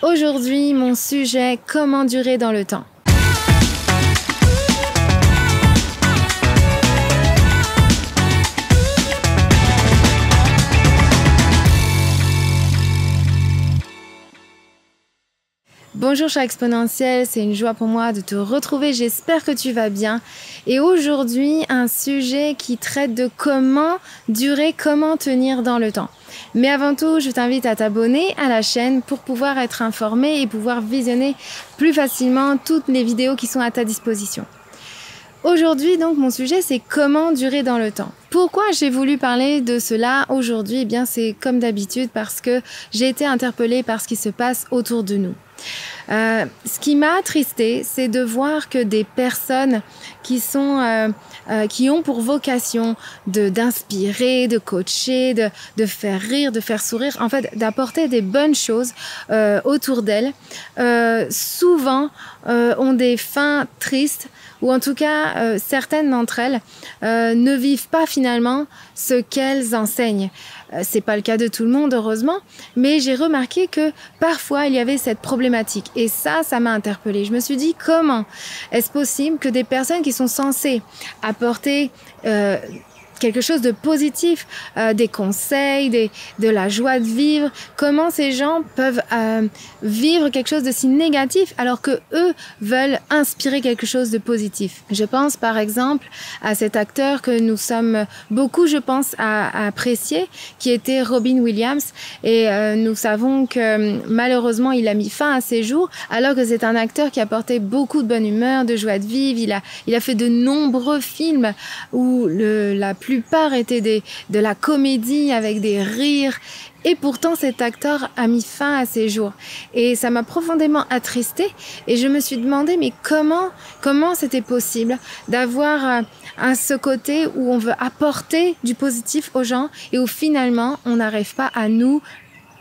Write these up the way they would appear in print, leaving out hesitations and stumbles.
Aujourd'hui, mon sujet, comment durer dans le temps. Bonjour cher exponentiel, c'est une joie pour moi de te retrouver, j'espère que tu vas bien. Et aujourd'hui, un sujet qui traite de comment durer, comment tenir dans le temps. Mais avant tout, je t'invite à t'abonner à la chaîne pour pouvoir être informé et pouvoir visionner plus facilement toutes les vidéos qui sont à ta disposition. Aujourd'hui, donc, mon sujet, c'est comment durer dans le temps. Pourquoi j'ai voulu parler de cela aujourd'hui? Eh bien, c'est comme d'habitude parce que j'ai été interpellée par ce qui se passe autour de nous. Ce qui m'a attristée, c'est de voir que des personnes qui ont pour vocation d'inspirer, de coacher, de faire rire, de faire sourire, en fait, d'apporter des bonnes choses autour d'elles, souvent ont des fins tristes, ou en tout cas, certaines d'entre elles ne vivent pas finalement ce qu'elles enseignent. C'est pas le cas de tout le monde, heureusement, mais j'ai remarqué que parfois il y avait cette problématique. Et ça m'a interpellée. Je me suis dit, comment est-ce possible que des personnes qui sont censées apporter quelque chose de positif, des conseils, de la joie de vivre, comment ces gens peuvent vivre quelque chose de si négatif alors que eux veulent inspirer quelque chose de positif. Je pense par exemple à cet acteur que nous sommes beaucoup, je pense, à apprécier, qui était Robin Williams, et nous savons que malheureusement il a mis fin à ses jours, alors que c'est un acteur qui apportait beaucoup de bonne humeur, de joie de vivre. Il a fait de nombreux films où la plupart étaient de la comédie avec des rires, et pourtant cet acteur a mis fin à ses jours. Et ça m'a profondément attristée, et je me suis demandé mais comment c'était possible d'avoir ce côté où on veut apporter du positif aux gens et où finalement on n'arrive pas à nous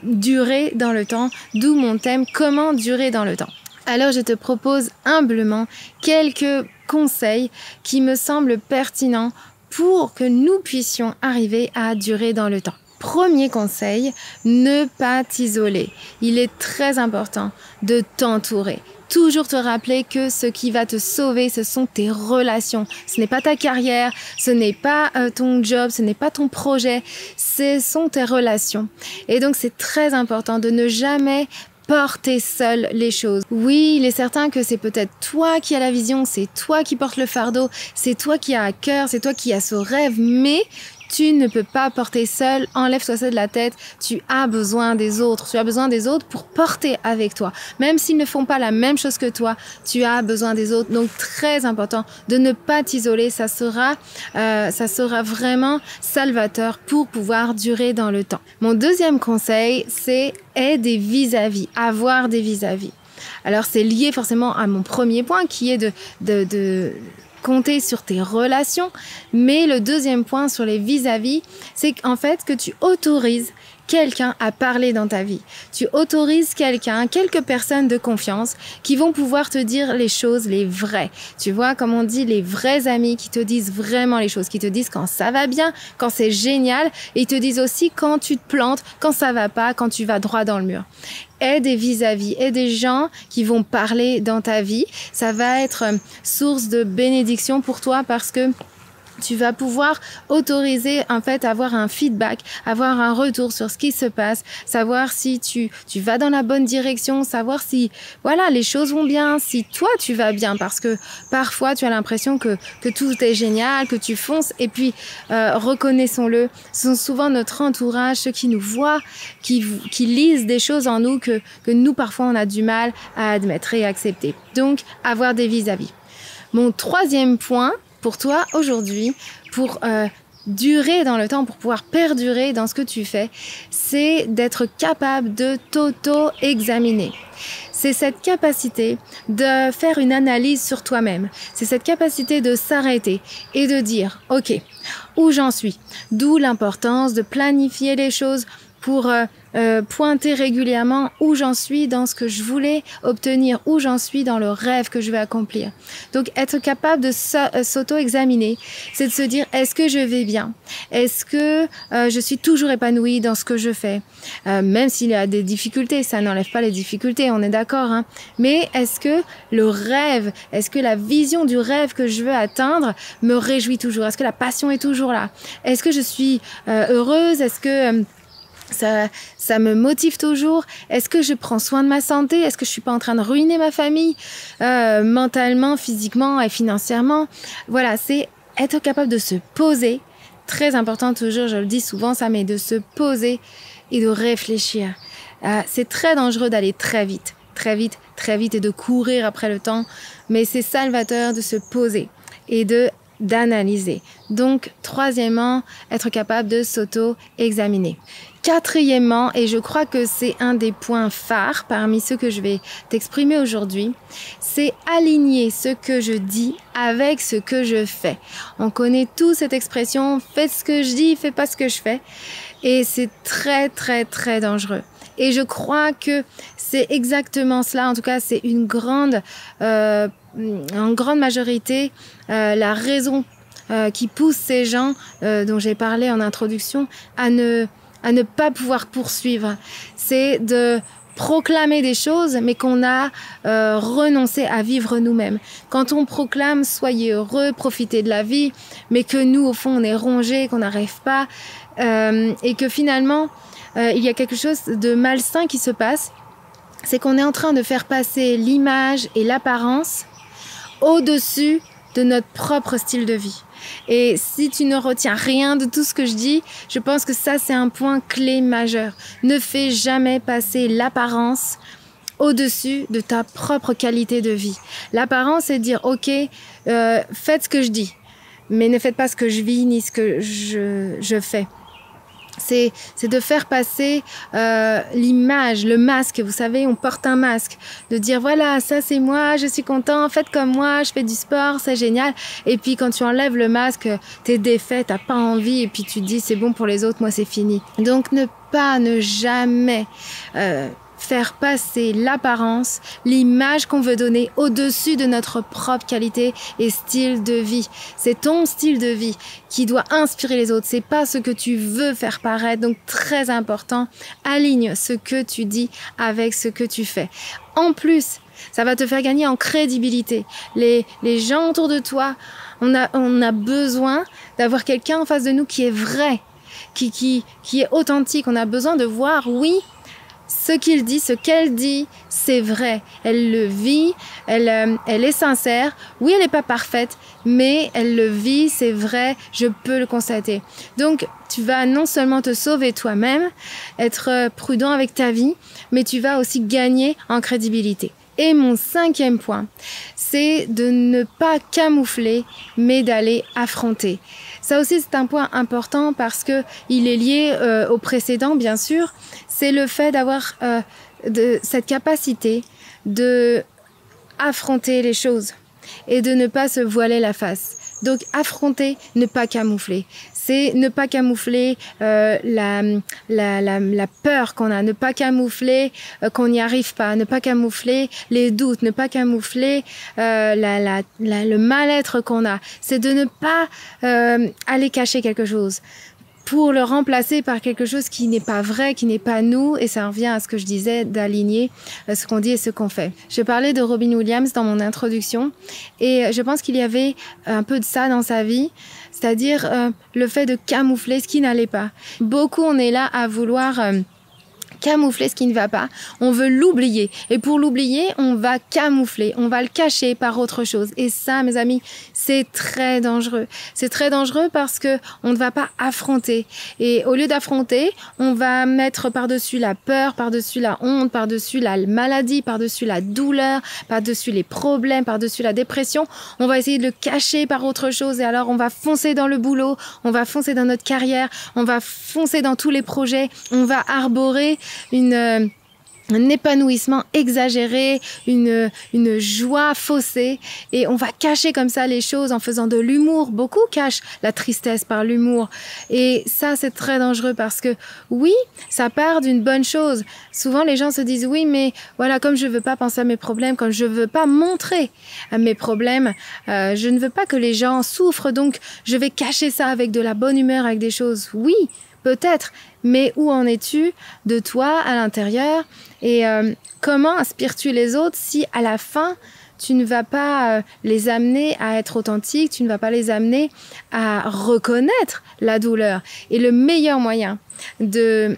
durer dans le temps, d'où mon thème, comment durer dans le temps. Alors je te propose humblement quelques conseils qui me semblent pertinents pour que nous puissions arriver à durer dans le temps. Premier conseil, ne pas t'isoler. Il est très important de t'entourer. Toujours te rappeler que ce qui va te sauver, ce sont tes relations. Ce n'est pas ta carrière, ce n'est pas ton job, ce n'est pas ton projet, ce sont tes relations. Et donc c'est très important de ne jamais porter seul les choses. Oui, il est certain que c'est peut-être toi qui as la vision, c'est toi qui portes le fardeau, c'est toi qui as à cœur, c'est toi qui as ce rêve, mais tu ne peux pas porter seul, enlève-toi ça de la tête, tu as besoin des autres. Tu as besoin des autres pour porter avec toi. Même s'ils ne font pas la même chose que toi, tu as besoin des autres. Donc très important de ne pas t'isoler, ça sera vraiment salvateur pour pouvoir durer dans le temps. Mon deuxième conseil, c'est être des vis-à-vis, avoir des vis-à-vis. Alors c'est lié forcément à mon premier point qui est de compter sur tes relations, mais le deuxième point sur les vis-à-vis, c'est qu'en fait que tu autorises quelqu'un à parler dans ta vie. Tu autorises quelques personnes de confiance qui vont pouvoir te dire les choses, les vraies. Tu vois, comme on dit, les vrais amis qui te disent vraiment les choses, qui te disent quand ça va bien, quand c'est génial, et ils te disent aussi quand tu te plantes, quand ça va pas, quand tu vas droit dans le mur. Aie des vis-à-vis, aie des gens qui vont parler dans ta vie. Ça va être source de bénédiction pour toi parce que tu vas pouvoir autoriser, en fait, avoir un feedback, avoir un retour sur ce qui se passe, savoir si tu vas dans la bonne direction, savoir si, voilà, les choses vont bien, si toi, tu vas bien, parce que parfois, tu as l'impression que tout est génial, que tu fonces, et puis, reconnaissons-le, ce sont souvent notre entourage, ceux qui nous voient, qui lisent des choses en nous que nous, parfois, on a du mal à admettre et accepter. Donc, avoir des vis-à-vis. Mon troisième point, pour toi aujourd'hui, pour durer dans le temps, pour pouvoir perdurer dans ce que tu fais, c'est d'être capable de t'auto-examiner. C'est cette capacité de faire une analyse sur toi-même. C'est cette capacité de s'arrêter et de dire « Ok, où j'en suis ?» D'où l'importance de planifier les choses pour pointer régulièrement où j'en suis dans ce que je voulais obtenir, où j'en suis dans le rêve que je vais accomplir. Donc être capable de s'auto-examiner, c'est de se dire est-ce que je vais bien? Est-ce que je suis toujours épanouie dans ce que je fais? Même s'il y a des difficultés, ça n'enlève pas les difficultés, on est d'accord, hein? Mais est-ce que le rêve, est-ce que la vision du rêve que je veux atteindre me réjouit toujours? Est-ce que la passion est toujours là? Est-ce que je suis heureuse? Est-ce que ça me motive toujours? Est-ce que je prends soin de ma santé? Est-ce que je suis pas en train de ruiner ma famille mentalement, physiquement et financièrement? Voilà, c'est être capable de se poser. Très important toujours, je le dis souvent ça, mais de se poser et de réfléchir. C'est très dangereux d'aller très vite et de courir après le temps, mais c'est salvateur de se poser et d'analyser. Donc, troisièmement, être capable de s'auto-examiner. Quatrièmement, et je crois que c'est un des points phares parmi ceux que je vais t'exprimer aujourd'hui, c'est aligner ce que je dis avec ce que je fais. On connaît tous cette expression, faites ce que je dis, fais pas ce que je fais. Et c'est très, très, très dangereux. Et je crois que c'est exactement cela, en tout cas c'est en grande majorité la raison qui pousse ces gens dont j'ai parlé en introduction à ne pas pouvoir poursuivre. C'est de proclamer des choses, mais qu'on a renoncé à vivre nous-mêmes. Quand on proclame « soyez heureux, profitez de la vie », mais que nous, au fond, on est rongé, qu'on n'arrive pas, et que finalement, il y a quelque chose de malsain qui se passe, c'est qu'on est en train de faire passer l'image et l'apparence au-dessus de notre propre style de vie. Et si tu ne retiens rien de tout ce que je dis, je pense que ça, c'est un point clé majeur. Ne fais jamais passer l'apparence au-dessus de ta propre qualité de vie. L'apparence, c'est de dire, ok, faites ce que je dis, mais ne faites pas ce que je vis ni ce que je fais. C'est de faire passer l'image, le masque. Vous savez, on porte un masque. De dire, voilà, ça c'est moi, je suis content, faites comme moi, je fais du sport, c'est génial. Et puis quand tu enlèves le masque, t'es défait, t'as pas envie. Et puis tu te dis, c'est bon pour les autres, moi c'est fini. Donc ne jamais faire passer l'apparence, l'image qu'on veut donner au-dessus de notre propre qualité et style de vie. C'est ton style de vie qui doit inspirer les autres. C'est pas ce que tu veux faire paraître. Donc très important, aligne ce que tu dis avec ce que tu fais. En plus, ça va te faire gagner en crédibilité. Les gens autour de toi, on a besoin d'avoir quelqu'un en face de nous qui est vrai, qui est authentique. On a besoin de voir, oui, ce qu'il dit, ce qu'elle dit, c'est vrai. Elle le vit, elle est sincère. Oui, elle n'est pas parfaite, mais elle le vit, c'est vrai, je peux le constater. Donc, tu vas non seulement te sauver toi-même, être prudent avec ta vie, mais tu vas aussi gagner en crédibilité. Et mon cinquième point, c'est de ne pas camoufler, mais d'aller affronter. Ça aussi, c'est un point important parce que il est lié au précédent, bien sûr. C'est le fait d'avoir cette capacité de affronter les choses et de ne pas se voiler la face. Donc, affronter, ne pas camoufler. C'est ne pas camoufler la peur qu'on a, ne pas camoufler qu'on n'y arrive pas, ne pas camoufler les doutes, ne pas camoufler le mal-être qu'on a. C'est de ne pas aller cacher quelque chose pour le remplacer par quelque chose qui n'est pas vrai, qui n'est pas nous, et ça revient à ce que je disais, d'aligner ce qu'on dit et ce qu'on fait. Je parlais de Robin Williams dans mon introduction, et je pense qu'il y avait un peu de ça dans sa vie, c'est-à-dire le fait de camoufler ce qui n'allait pas. Beaucoup, on est là à vouloir camoufler ce qui ne va pas, on veut l'oublier, et pour l'oublier, on va camoufler, on va le cacher par autre chose, et ça, mes amis, c'est très dangereux. C'est très dangereux parce que on ne va pas affronter, et au lieu d'affronter, on va mettre par-dessus la peur, par-dessus la honte, par-dessus la maladie, par-dessus la douleur, par-dessus les problèmes, par-dessus la dépression, on va essayer de le cacher par autre chose, et alors on va foncer dans le boulot, on va foncer dans notre carrière, on va foncer dans tous les projets, on va arborer une un épanouissement exagéré, une joie faussée, et on va cacher comme ça les choses en faisant de l'humour. Beaucoup cachent la tristesse par l'humour, et ça c'est très dangereux parce que oui, ça part d'une bonne chose. Souvent les gens se disent oui, mais voilà, comme je veux pas penser à mes problèmes, comme je veux pas montrer mes problèmes, je ne veux pas que les gens souffrent, donc je vais cacher ça avec de la bonne humeur, avec des choses. Oui, peut-être, mais où en es-tu de toi à l'intérieur, et comment inspires-tu les autres si à la fin tu ne vas pas les amener à être authentiques, tu ne vas pas les amener à reconnaître la douleur. Et le meilleur moyen de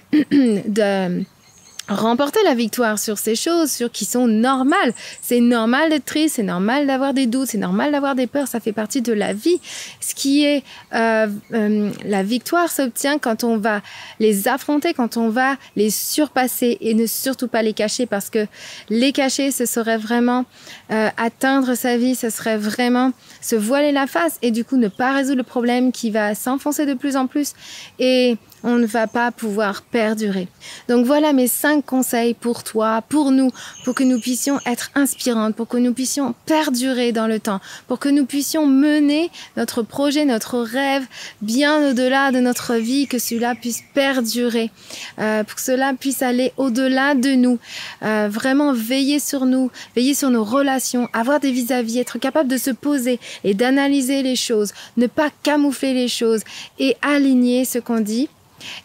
remporter la victoire sur ces choses qui sont normales. C'est normal d'être triste, c'est normal d'avoir des doutes, c'est normal d'avoir des peurs, ça fait partie de la vie. Ce qui est la victoire s'obtient quand on va les affronter, quand on va les surpasser, et ne surtout pas les cacher, parce que les cacher, ce serait vraiment atteindre sa vie, ce serait vraiment se voiler la face, et du coup ne pas résoudre le problème qui va s'enfoncer de plus en plus, et on ne va pas pouvoir perdurer. Donc voilà mes 5 conseils pour toi, pour nous, pour que nous puissions être inspirantes, pour que nous puissions perdurer dans le temps, pour que nous puissions mener notre projet, notre rêve bien au-delà de notre vie, que cela puisse perdurer, pour que cela puisse aller au-delà de nous, vraiment veiller sur nous, veiller sur nos relations, avoir des vis-à-vis, être capable de se poser et d'analyser les choses, ne pas camoufler les choses et aligner ce qu'on dit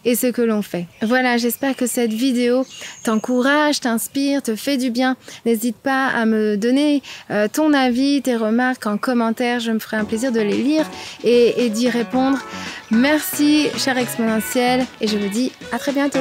et ce que l'on fait. Voilà, j'espère que cette vidéo t'encourage, t'inspire, te fait du bien. N'hésite pas à me donner ton avis, tes remarques en commentaire. Je me ferai un plaisir de les lire et d'y répondre. Merci, cher exponentiel, et je vous dis à très bientôt.